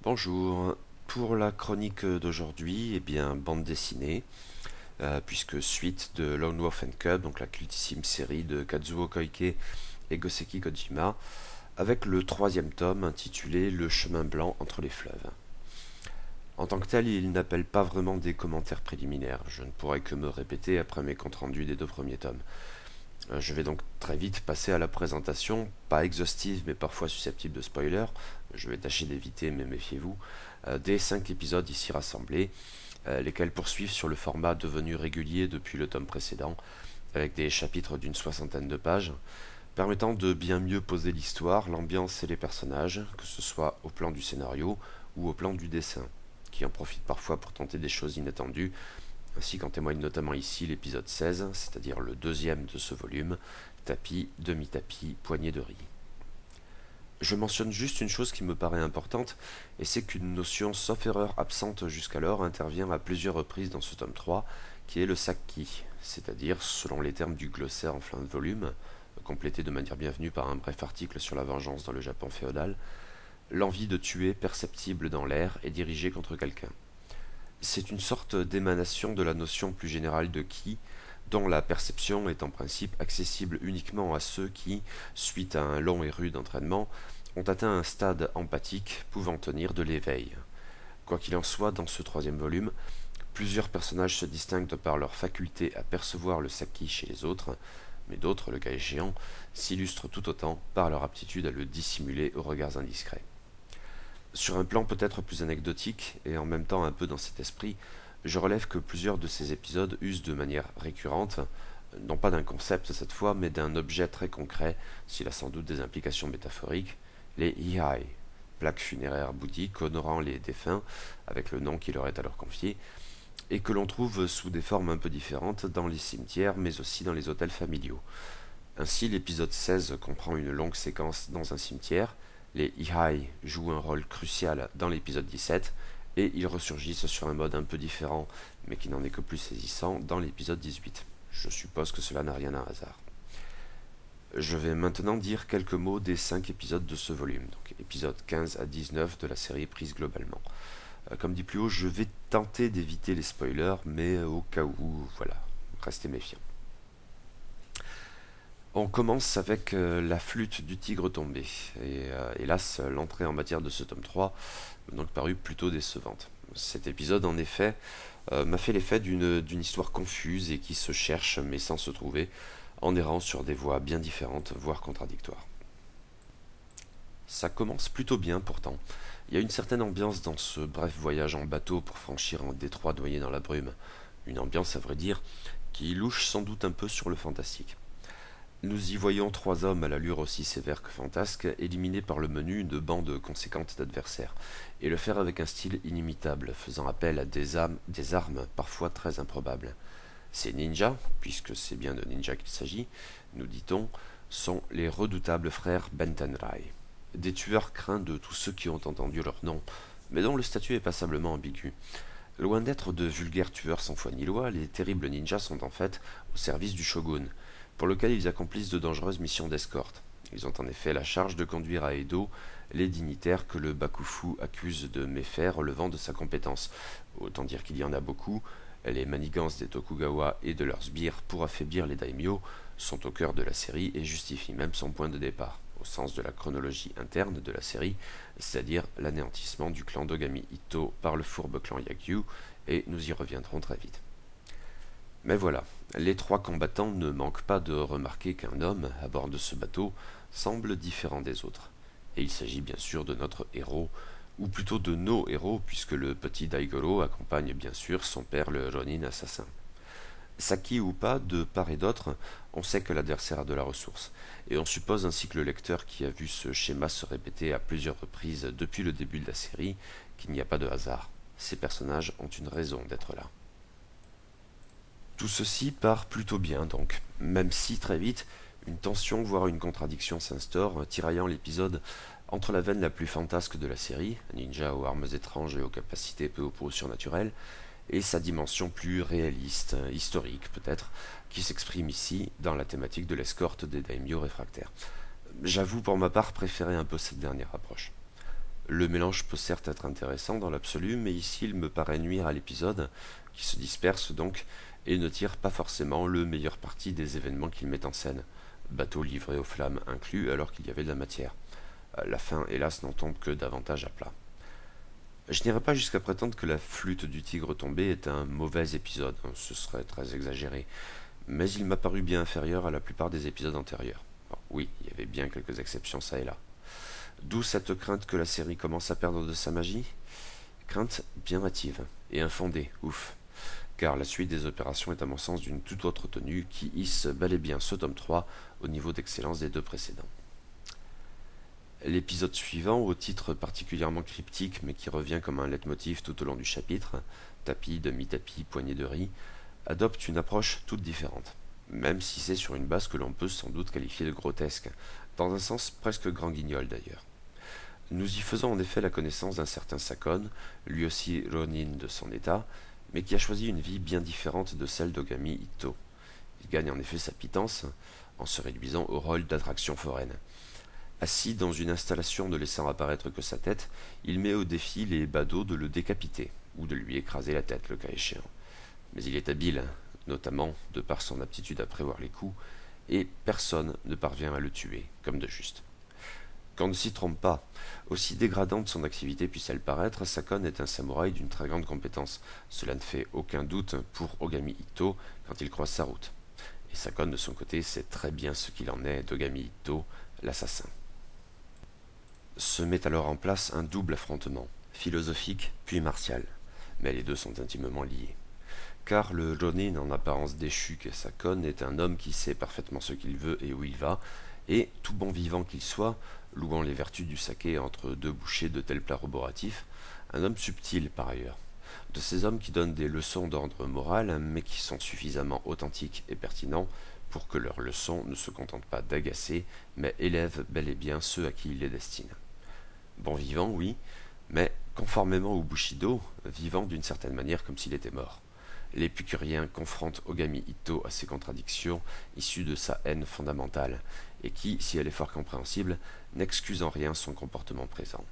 Bonjour. Pour la chronique d'aujourd'hui, bande dessinée, puisque suite de Lone Wolf and Cub, donc la cultissime série de Kazuo Koike et Goseki Kojima, avec le troisième tome intitulé Le chemin blanc entre les fleuves. En tant que tel, il n'appelle pas vraiment des commentaires préliminaires, je ne pourrais que me répéter après mes comptes rendus des deux premiers tomes. Je vais donc très vite passer à la présentation, pas exhaustive mais parfois susceptible de spoiler, je vais tâcher d'éviter mais méfiez-vous, des 5 épisodes ici rassemblés, lesquels poursuivent sur le format devenu régulier depuis le tome précédent, avec des chapitres d'une soixantaine de pages, permettant de bien mieux poser l'histoire, l'ambiance et les personnages, que ce soit au plan du scénario ou au plan du dessin, qui en profite parfois pour tenter des choses inattendues, ainsi qu'en témoigne notamment ici l'épisode 16, c'est-à-dire le deuxième de ce volume, tapis, demi-tapis, poignée de riz. Je mentionne juste une chose qui me paraît importante, et c'est qu'une notion sauf erreur absente jusqu'alors intervient à plusieurs reprises dans ce tome 3, qui est le sakki, c'est-à-dire, selon les termes du glossaire en fin de volume, complété de manière bienvenue par un bref article sur la vengeance dans le Japon féodal, l'envie de tuer perceptible dans l'air et dirigée contre quelqu'un. C'est une sorte d'émanation de la notion plus générale de ki, dont la perception est en principe accessible uniquement à ceux qui, suite à un long et rude entraînement, ont atteint un stade empathique pouvant tenir de l'éveil. Quoi qu'il en soit, dans ce troisième volume, plusieurs personnages se distinguent par leur faculté à percevoir le saki chez les autres, mais d'autres, le cas échéant, s'illustrent tout autant par leur aptitude à le dissimuler aux regards indiscrets. Sur un plan peut-être plus anecdotique, et en même temps un peu dans cet esprit, je relève que plusieurs de ces épisodes usent de manière récurrente, non pas d'un concept cette fois, mais d'un objet très concret, s'il a sans doute des implications métaphoriques, les ihai, plaques funéraires bouddhiques honorant les défunts, avec le nom qui leur est alors confié, et que l'on trouve sous des formes un peu différentes dans les cimetières, mais aussi dans les hôtels familiaux. Ainsi, l'épisode 16 comprend une longue séquence dans un cimetière. Les ihai jouent un rôle crucial dans l'épisode 17 et ils ressurgissent sur un mode un peu différent, mais qui n'en est que plus saisissant, dans l'épisode 18. Je suppose que cela n'a rien d'un hasard. Je vais maintenant dire quelques mots des 5 épisodes de ce volume, donc épisodes 15 à 19 de la série prise globalement. Comme dit plus haut, je vais tenter d'éviter les spoilers, mais au cas où, voilà, restez méfiants. On commence avec la flûte du tigre tombé. Et hélas, l'entrée en matière de ce tome 3 m'a donc paru plutôt décevante. Cet épisode, en effet, m'a fait l'effet d'une histoire confuse et qui se cherche mais sans se trouver, en errant sur des voies bien différentes, voire contradictoires. Ça commence plutôt bien pourtant. Il y a une certaine ambiance dans ce bref voyage en bateau pour franchir un détroit noyé dans la brume. Une ambiance, à vrai dire, qui louche sans doute un peu sur le fantastique. Nous y voyons 3 hommes à l'allure aussi sévère que fantasque, éliminés par le menu de bandes conséquentes d'adversaires, et le faire avec un style inimitable, faisant appel à des armes parfois très improbables. Ces ninjas, puisque c'est bien de ninjas qu'il s'agit, nous dit-on, sont les redoutables frères Bentenrai, des tueurs craints de tous ceux qui ont entendu leur nom, mais dont le statut est passablement ambigu. Loin d'être de vulgaires tueurs sans foi ni loi, les terribles ninjas sont en fait au service du shogun, pour lequel ils accomplissent de dangereuses missions d'escorte. Ils ont en effet la charge de conduire à Edo les dignitaires que le Bakufu accuse de méfaits relevant de sa compétence. Autant dire qu'il y en a beaucoup. Les manigances des Tokugawa et de leurs sbires pour affaiblir les daimyo sont au cœur de la série et justifient même son point de départ, au sens de la chronologie interne de la série, c'est-à-dire l'anéantissement du clan d'Ogami Itto par le fourbe clan Yagyu, et nous y reviendrons très vite. Mais voilà, les 3 combattants ne manquent pas de remarquer qu'un homme, à bord de ce bateau, semble différent des autres. Et il s'agit bien sûr de notre héros, ou plutôt de nos héros, puisque le petit Daigoro accompagne bien sûr son père le Ronin assassin. Saki ou pas, de part et d'autre, on sait que l'adversaire a de la ressource, et on suppose ainsi que le lecteur qui a vu ce schéma se répéter à plusieurs reprises depuis le début de la série, qu'il n'y a pas de hasard. Ces personnages ont une raison d'être là. Tout ceci part plutôt bien donc, même si très vite, une tension voire une contradiction s'instaure, tiraillant l'épisode entre la veine la plus fantasque de la série, ninja aux armes étranges et aux capacités peu ou prou surnaturelles, et sa dimension plus réaliste, historique peut-être, qui s'exprime ici dans la thématique de l'escorte des daimyo réfractaires. J'avoue pour ma part préférer un peu cette dernière approche. Le mélange peut certes être intéressant dans l'absolu, mais ici il me paraît nuire à l'épisode, qui se disperse donc, et ne tire pas forcément le meilleur parti des événements qu'il met en scène, bateau livré aux flammes inclus alors qu'il y avait de la matière. La fin, hélas, n'en tombe que davantage à plat. Je n'irai pas jusqu'à prétendre que la flûte du tigre tombé est un mauvais épisode, ce serait très exagéré, mais il m'a paru bien inférieur à la plupart des épisodes antérieurs. Bon, oui, il y avait bien quelques exceptions ça et là. D'où cette crainte que la série commence à perdre de sa magie? Crainte bien hâtive, et infondée, ouf, car la suite des opérations est à mon sens d'une toute autre tenue qui hisse bel et bien ce tome 3 au niveau d'excellence des deux précédents. L'épisode suivant, au titre particulièrement cryptique mais qui revient comme un leitmotiv tout au long du chapitre, tapis, demi-tapis, poignée de riz, adopte une approche toute différente, même si c'est sur une base que l'on peut sans doute qualifier de grotesque, dans un sens presque grand guignol d'ailleurs. Nous y faisons en effet la connaissance d'un certain Sakon, lui aussi Ronin de son état, mais qui a choisi une vie bien différente de celle d'Ogami Itto. Il gagne en effet sa pitance en se réduisant au rôle d'attraction foraine. Assis dans une installation ne laissant apparaître que sa tête, il met au défi les badauds de le décapiter, ou de lui écraser la tête le cas échéant. Mais il est habile, notamment de par son aptitude à prévoir les coups, et personne ne parvient à le tuer, comme de juste. Qu'on ne s'y trompe pas, aussi dégradante son activité puisse-elle paraître, Sakon est un samouraï d'une très grande compétence. Cela ne fait aucun doute pour Ogami Itto quand il croise sa route. Et Sakon de son côté sait très bien ce qu'il en est d'Ogami Itto, l'assassin. Se met alors en place un double affrontement, philosophique puis martial, mais les deux sont intimement liés. Car le Ronin en apparence déchu qu'est Sakon est un homme qui sait parfaitement ce qu'il veut et où il va, et, tout bon vivant qu'il soit, louant les vertus du saké entre deux bouchées de tels plats roboratifs, un homme subtil par ailleurs. De ces hommes qui donnent des leçons d'ordre moral, mais qui sont suffisamment authentiques et pertinents pour que leurs leçons ne se contentent pas d'agacer, mais élèvent bel et bien ceux à qui il les destine. Bon vivant, oui, mais conformément au Bushido, vivant d'une certaine manière comme s'il était mort. L'épicurien confronte Ogami Itto à ces contradictions issues de sa haine fondamentale, et qui, si elle est fort compréhensible, n'excuse en rien son comportement présent.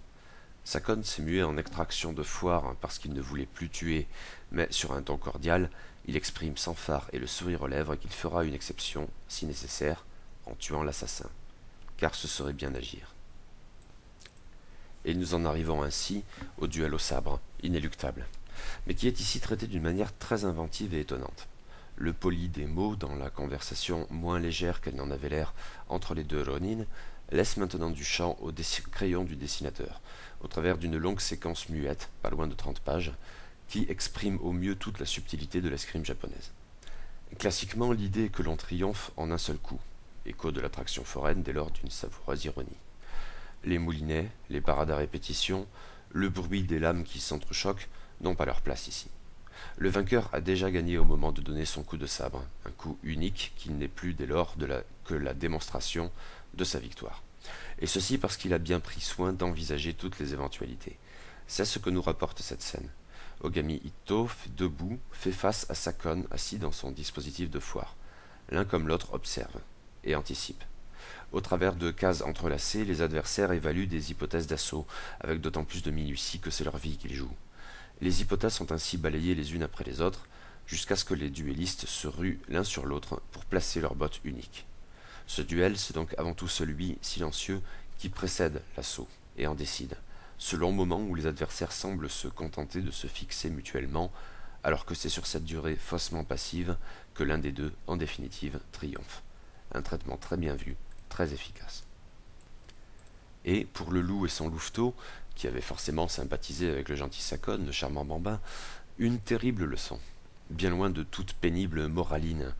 Sakon s'est mué en extraction de foire parce qu'il ne voulait plus tuer, mais sur un ton cordial, il exprime sans phare et le sourire aux lèvres qu'il fera une exception, si nécessaire, en tuant l'assassin, car ce serait bien agir. Et nous en arrivons ainsi au duel au sabre, inéluctable, mais qui est ici traité d'une manière très inventive et étonnante. Le poli des mots dans la conversation moins légère qu'elle n'en avait l'air entre les deux Ronin laisse maintenant du champ au crayon du dessinateur, au travers d'une longue séquence muette, pas loin de 30 pages, qui exprime au mieux toute la subtilité de l'escrime japonaise. Classiquement, l'idée est que l'on triomphe en un seul coup, écho de l'attraction foraine dès lors d'une savoureuse ironie. Les moulinets, les parades à répétition, le bruit des lames qui s'entrechoquent n'ont pas leur place ici. Le vainqueur a déjà gagné au moment de donner son coup de sabre, un coup unique qui n'est plus dès lors que la démonstration de sa victoire. Et ceci parce qu'il a bien pris soin d'envisager toutes les éventualités. C'est ce que nous rapporte cette scène. Ogami Itto, debout, fait face à Sakon assis dans son dispositif de foire. L'un comme l'autre observe et anticipe. Au travers de cases entrelacées, les adversaires évaluent des hypothèses d'assaut, avec d'autant plus de minutie que c'est leur vie qu'ils jouent. Les hypothèses sont ainsi balayées les unes après les autres, jusqu'à ce que les duellistes se ruent l'un sur l'autre pour placer leur botte unique. Ce duel, c'est donc avant tout celui, silencieux, qui précède l'assaut, et en décide, ce long moment où les adversaires semblent se contenter de se fixer mutuellement, alors que c'est sur cette durée faussement passive que l'un des deux, en définitive, triomphe. Un traitement très bien vu, très efficace. Et pour le loup et son louveteau, qui avait forcément sympathisé avec le gentil Sakon, le charmant bambin, une terrible leçon. Bien loin de toute pénible moraline.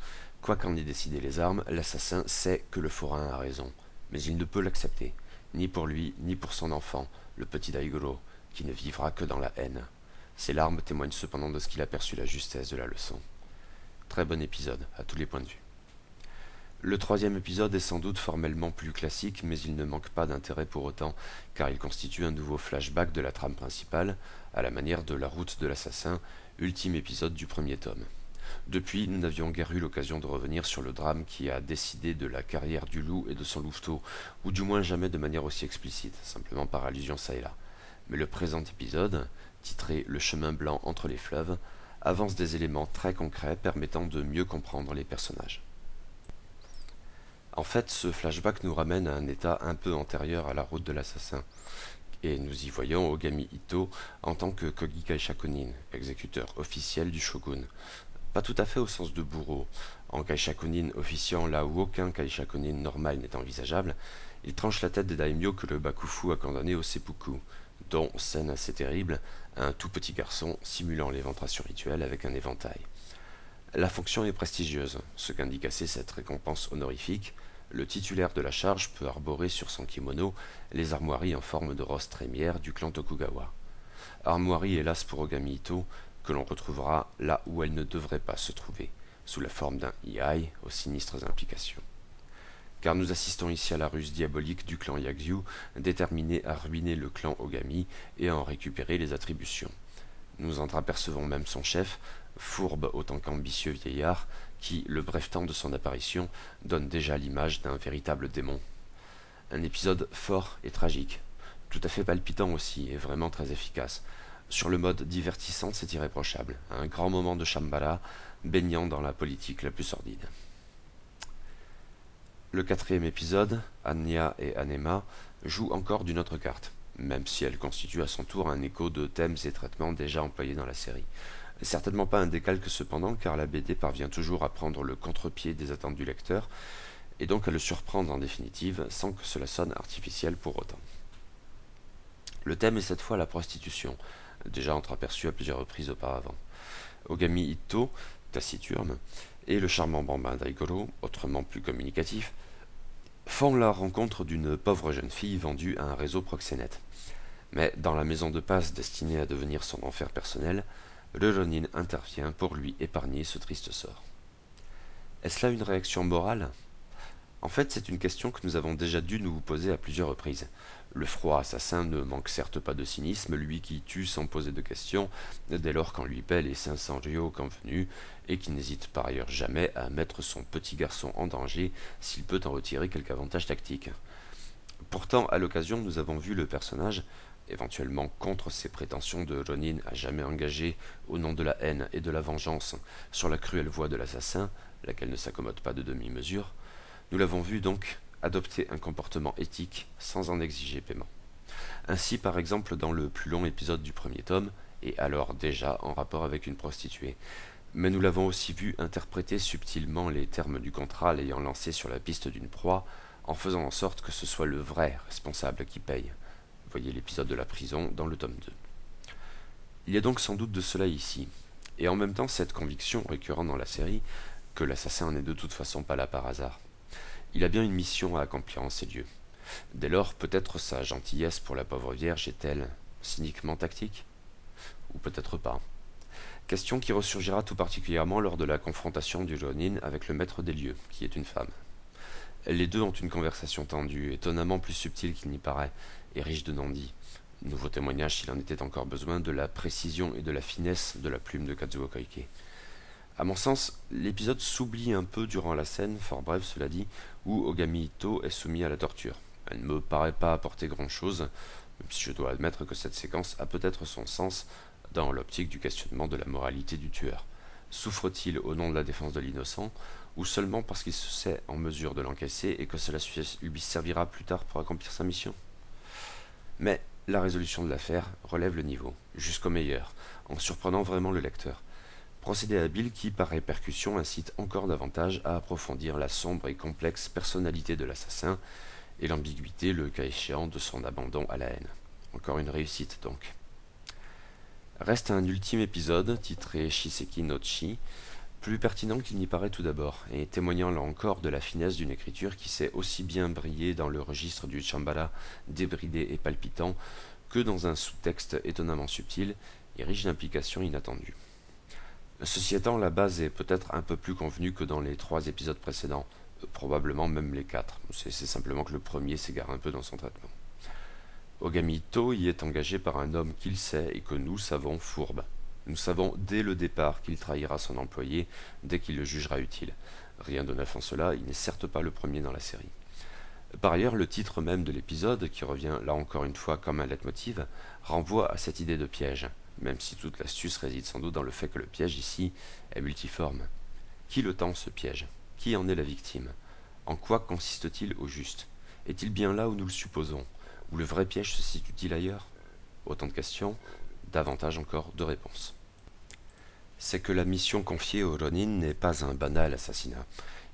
Quoi qu'en aient décidé les armes, l'assassin sait que le forain a raison, mais il ne peut l'accepter, ni pour lui, ni pour son enfant, le petit Daigoro, qui ne vivra que dans la haine. Ses larmes témoignent cependant de ce qu'il aperçut la justesse de la leçon. Très bon épisode, à tous les points de vue. Le troisième épisode est sans doute formellement plus classique, mais il ne manque pas d'intérêt pour autant, car il constitue un nouveau flashback de la trame principale, à la manière de La Route de l'assassin, ultime épisode du premier tome. Depuis, nous n'avions guère eu l'occasion de revenir sur le drame qui a décidé de la carrière du loup et de son louveteau, ou du moins jamais de manière aussi explicite, simplement par allusion ça et là. Mais le présent épisode, titré Le chemin blanc entre les fleuves, avance des éléments très concrets permettant de mieux comprendre les personnages. En fait, ce flashback nous ramène à un état un peu antérieur à la route de l'assassin, et nous y voyons Ogami Itto en tant que Kogi Kaishakunin, exécuteur officiel du shogun. Pas tout à fait au sens de bourreau. En Kaishakunin officiant là où aucun Kaishakunin normal n'est envisageable, il tranche la tête des daimyo que le Bakufu a condamné au seppuku, dont, scène assez terrible, un tout petit garçon simulant l'éventration rituelle avec un éventail. La fonction est prestigieuse, ce qu'indique assez cette récompense honorifique. Le titulaire de la charge peut arborer sur son kimono les armoiries en forme de rose trémière du clan Tokugawa. Armoiries, hélas pour Ogami Itto, que l'on retrouvera là où elle ne devrait pas se trouver, sous la forme d'un ihai aux sinistres implications. Car nous assistons ici à la ruse diabolique du clan Yagyu, déterminé à ruiner le clan Ogami et à en récupérer les attributions. Nous entreapercevons même son chef, fourbe autant qu'ambitieux vieillard, qui, le bref temps de son apparition, donne déjà l'image d'un véritable démon. Un épisode fort et tragique, tout à fait palpitant aussi et vraiment très efficace. Sur le mode divertissant, c'est irréprochable, un grand moment de Shambhala, baignant dans la politique la plus sordide. Le quatrième épisode, Anya et Anema, jouent encore d'une autre carte, même si elle constitue à son tour un écho de thèmes et traitements déjà employés dans la série. Certainement pas un décalque cependant, car la BD parvient toujours à prendre le contre-pied des attentes du lecteur, et donc à le surprendre en définitive, sans que cela sonne artificiel pour autant. Le thème est cette fois la prostitution, déjà entreaperçu à plusieurs reprises auparavant. Ogami Itto, taciturne, et le charmant bambin Daigoro, autrement plus communicatif, font la rencontre d'une pauvre jeune fille vendue à un réseau proxénète. Mais dans la maison de passe destinée à devenir son enfer personnel, le Ronin intervient pour lui épargner ce triste sort. Est-ce là une réaction morale ? En fait, c'est une question que nous avons déjà dû nous poser à plusieurs reprises. Le froid assassin ne manque certes pas de cynisme, lui qui tue sans poser de questions, dès lors qu'on lui paie les 500 ryo convenus, et qui n'hésite par ailleurs jamais à mettre son petit garçon en danger s'il peut en retirer quelque avantage tactique. Pourtant, à l'occasion, nous avons vu le personnage, éventuellement contre ses prétentions de Ronin à jamais engagé au nom de la haine et de la vengeance sur la cruelle voie de l'assassin, laquelle ne s'accommode pas de demi-mesure, nous l'avons vu donc adopter un comportement éthique sans en exiger paiement. Ainsi par exemple dans le plus long épisode du premier tome, et alors déjà en rapport avec une prostituée. Mais nous l'avons aussi vu interpréter subtilement les termes du contrat l'ayant lancé sur la piste d'une proie, en faisant en sorte que ce soit le vrai responsable qui paye. Voyez l'épisode de la prison dans le tome 2. Il y a donc sans doute de cela ici, et en même temps cette conviction récurrente dans la série que l'assassin n'est de toute façon pas là par hasard. Il a bien une mission à accomplir en ces lieux. Dès lors, peut-être sa gentillesse pour la pauvre vierge est-elle cyniquement tactique ? Ou peut-être pas. Question qui ressurgira tout particulièrement lors de la confrontation du Ronin avec le maître des lieux, qui est une femme. Les deux ont une conversation tendue, étonnamment plus subtile qu'il n'y paraît, et riche de non-dits. Nouveau témoignage, s'il en était encore besoin, de la précision et de la finesse de la plume de Kazuo Koike. À mon sens, l'épisode s'oublie un peu durant la scène, fort brève cela dit, où Ogami Itto est soumis à la torture. Elle ne me paraît pas apporter grand-chose, même si je dois admettre que cette séquence a peut-être son sens dans l'optique du questionnement de la moralité du tueur. Souffre-t-il au nom de la défense de l'innocent, ou seulement parce qu'il se sait en mesure de l'encaisser et que cela lui servira plus tard pour accomplir sa mission ? Mais la résolution de l'affaire relève le niveau, jusqu'au meilleur, en surprenant vraiment le lecteur. Procédé habile qui, par répercussion, incite encore davantage à approfondir la sombre et complexe personnalité de l'assassin et l'ambiguïté, le cas échéant, de son abandon à la haine. Encore une réussite, donc. Reste un ultime épisode, titré Shiseki no Chi, plus pertinent qu'il n'y paraît tout d'abord, et témoignant là encore de la finesse d'une écriture qui sait aussi bien briller dans le registre du Shambhala débridé et palpitant, que dans un sous-texte étonnamment subtil et riche d'implications inattendues. Ceci étant, la base est peut-être un peu plus convenue que dans les 3 épisodes précédents, probablement même les 4. C'est simplement que le premier s'égare un peu dans son traitement. Ogami Itto y est engagé par un homme qu'il sait et que nous savons fourbe. Nous savons dès le départ qu'il trahira son employé dès qu'il le jugera utile. Rien de neuf en cela, il n'est certes pas le premier dans la série. Par ailleurs, le titre même de l'épisode, qui revient là encore une fois comme un leitmotiv, renvoie à cette idée de piège, même si toute l'astuce réside sans doute dans le fait que le piège ici est multiforme. Qui le tend ce piège? Qui en est la victime? En quoi consiste-t-il au juste? Est-il bien là où nous le supposons? Ou le vrai piège se situe-t-il ailleurs? Autant de questions, davantage encore de réponses. C'est que la mission confiée au Ronin n'est pas un banal assassinat.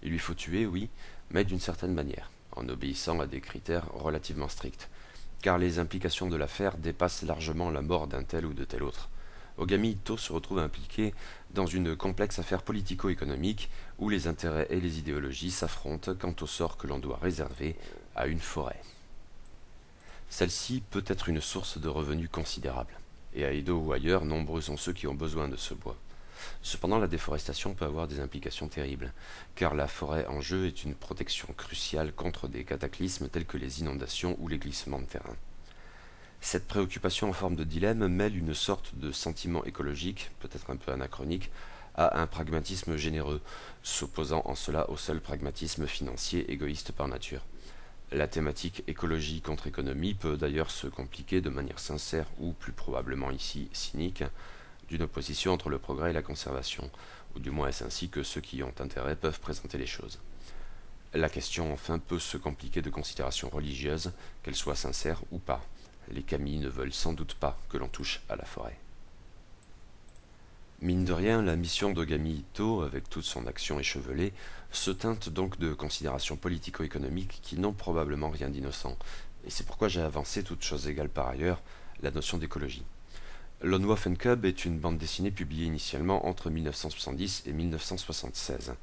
Il lui faut tuer, oui, mais d'une certaine manière, en obéissant à des critères relativement stricts, car les implications de l'affaire dépassent largement la mort d'un tel ou de tel autre. Ogami Itto se retrouve impliqué dans une complexe affaire politico-économique où les intérêts et les idéologies s'affrontent quant au sort que l'on doit réserver à une forêt. Celle-ci peut être une source de revenus considérable, et à Edo ou ailleurs, nombreux sont ceux qui ont besoin de ce bois. Cependant, la déforestation peut avoir des implications terribles, car la forêt en jeu est une protection cruciale contre des cataclysmes tels que les inondations ou les glissements de terrain. Cette préoccupation en forme de dilemme mêle une sorte de sentiment écologique, peut-être un peu anachronique, à un pragmatisme généreux, s'opposant en cela au seul pragmatisme financier égoïste par nature. La thématique écologie contre économie peut d'ailleurs se compliquer de manière sincère ou plus probablement ici cynique, d'une opposition entre le progrès et la conservation, ou du moins est-ce ainsi que ceux qui y ont intérêt peuvent présenter les choses. La question enfin peut se compliquer de considérations religieuses, qu'elles soient sincères ou pas. Les kami ne veulent sans doute pas que l'on touche à la forêt. Mine de rien, la mission d'Ogami Itto, avec toute son action échevelée, se teinte donc de considérations politico-économiques qui n'ont probablement rien d'innocent, et c'est pourquoi j'ai avancé, toutes choses égales par ailleurs, la notion d'écologie. Lone Wolf and Cub est une bande dessinée publiée initialement entre 1970 et 1976.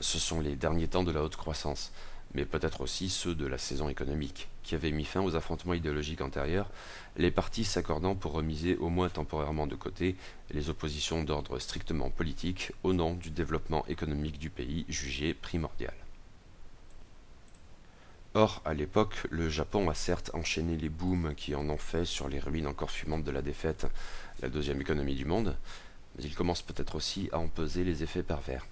Ce sont les derniers temps de la haute croissance, mais peut-être aussi ceux de la saison économique, qui avait mis fin aux affrontements idéologiques antérieurs, les partis s'accordant pour remiser au moins temporairement de côté les oppositions d'ordre strictement politique au nom du développement économique du pays jugé primordial. Or, à l'époque, le Japon a certes enchaîné les booms qui en ont fait sur les ruines encore fumantes de la défaite la deuxième économie du monde, mais il commence peut-être aussi à en peser les effets pervers.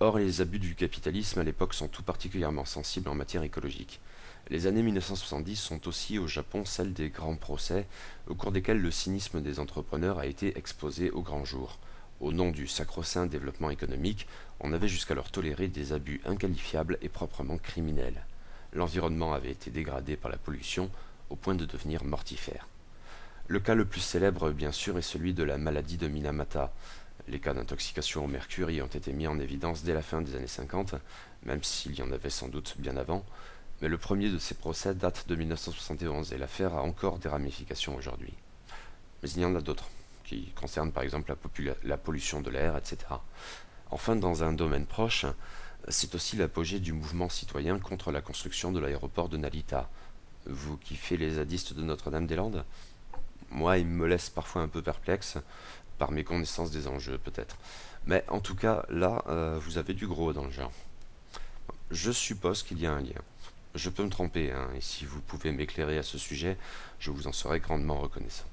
Or, les abus du capitalisme à l'époque sont tout particulièrement sensibles en matière écologique. Les années 1970 sont aussi au Japon celles des grands procès, au cours desquels le cynisme des entrepreneurs a été exposé au grand jour. Au nom du sacro-saint développement économique, on avait jusqu'alors toléré des abus inqualifiables et proprement criminels. L'environnement avait été dégradé par la pollution au point de devenir mortifère. Le cas le plus célèbre, bien sûr, est celui de la maladie de Minamata. Les cas d'intoxication au mercure y ont été mis en évidence dès la fin des années 50, même s'il y en avait sans doute bien avant, mais le premier de ces procès date de 1971 et l'affaire a encore des ramifications aujourd'hui. Mais il y en a d'autres, qui concernent par exemple la pollution de l'air, etc. Enfin, dans un domaine proche, c'est aussi l'apogée du mouvement citoyen contre la construction de l'aéroport de Narita. Vous kiffez les zadistes de Notre-Dame-des-Landes? Moi, il me laisse parfois un peu perplexe, par mes connaissances des enjeux peut-être. Mais en tout cas, là, vous avez du gros dans le genre. Je suppose qu'il y a un lien. Je peux me tromper, hein, et si vous pouvez m'éclairer à ce sujet, je vous en serai grandement reconnaissant.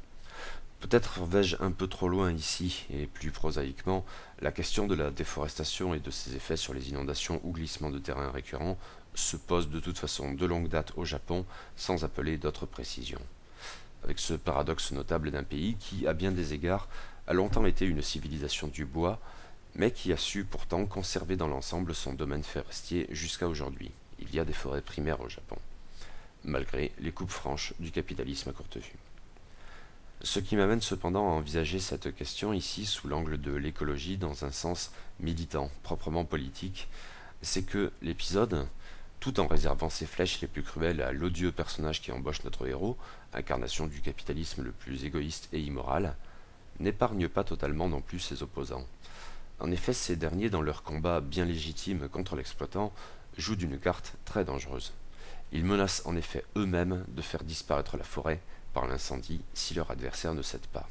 Peut-être vais-je un peu trop loin ici, et plus prosaïquement, la question de la déforestation et de ses effets sur les inondations ou glissements de terrain récurrents se pose de toute façon de longue date au Japon, sans appeler d'autres précisions. Avec ce paradoxe notable d'un pays qui, à bien des égards, a longtemps été une civilisation du bois, mais qui a su pourtant conserver dans l'ensemble son domaine forestier jusqu'à aujourd'hui. Il y a des forêts primaires au Japon, malgré les coupes franches du capitalisme à courte vue. Ce qui m'amène cependant à envisager cette question ici sous l'angle de l'écologie dans un sens militant, proprement politique, c'est que l'épisode, tout en réservant ses flèches les plus cruelles à l'odieux personnage qui embauche notre héros, incarnation du capitalisme le plus égoïste et immoral, n'épargne pas totalement non plus ses opposants. En effet, ces derniers, dans leur combat bien légitime contre l'exploitant, jouent d'une carte très dangereuse. Ils menacent en effet eux-mêmes de faire disparaître la forêt par l'incendie si leur adversaire ne cède pas.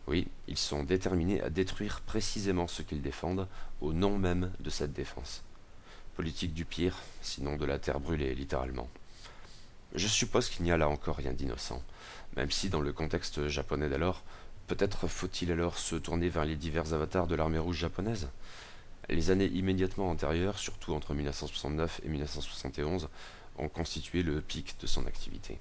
Oui, ils sont déterminés à détruire précisément ce qu'ils défendent au nom même de cette défense. Politique du pire, sinon de la terre brûlée, littéralement. Je suppose qu'il n'y a là encore rien d'innocent, même si dans le contexte japonais d'alors, peut-être faut-il alors se tourner vers les divers avatars de l'armée rouge japonaise. Les années immédiatement antérieures, surtout entre 1969 et 1971, ont constitué le pic de son activité.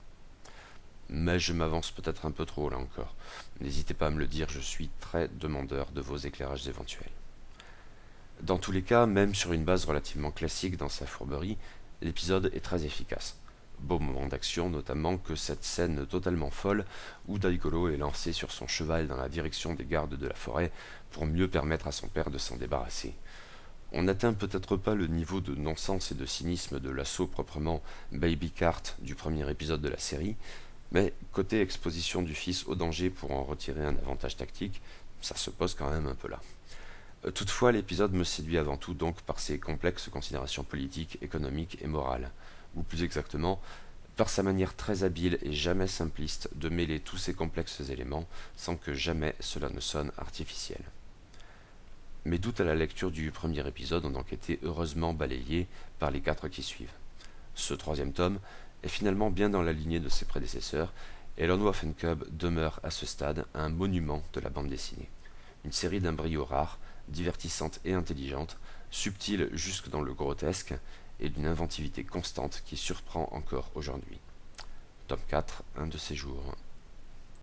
Mais je m'avance peut-être un peu trop là encore. N'hésitez pas à me le dire, je suis très demandeur de vos éclairages éventuels. Dans tous les cas, même sur une base relativement classique dans sa fourberie, l'épisode est très efficace. Beau moment d'action, notamment que cette scène totalement folle où Daigoro est lancé sur son cheval dans la direction des gardes de la forêt pour mieux permettre à son père de s'en débarrasser. On n'atteint peut-être pas le niveau de non-sens et de cynisme de l'assaut proprement Baby Cart du premier épisode de la série, mais côté exposition du fils au danger pour en retirer un avantage tactique, ça se pose quand même un peu là. Toutefois, l'épisode me séduit avant tout donc par ses complexes considérations politiques, économiques et morales, ou plus exactement, par sa manière très habile et jamais simpliste de mêler tous ces complexes éléments sans que jamais cela ne sonne artificiel. Mes doutes à la lecture du premier épisode ont donc été heureusement balayés par les 4 qui suivent. Ce troisième tome est finalement bien dans la lignée de ses prédécesseurs, et Lone Wolf and Cub demeure à ce stade un monument de la bande dessinée. Une série d'un brio rare, divertissante et intelligente, subtile jusque dans le grotesque, et d'une inventivité constante qui surprend encore aujourd'hui. Tome 4, un de ces jours.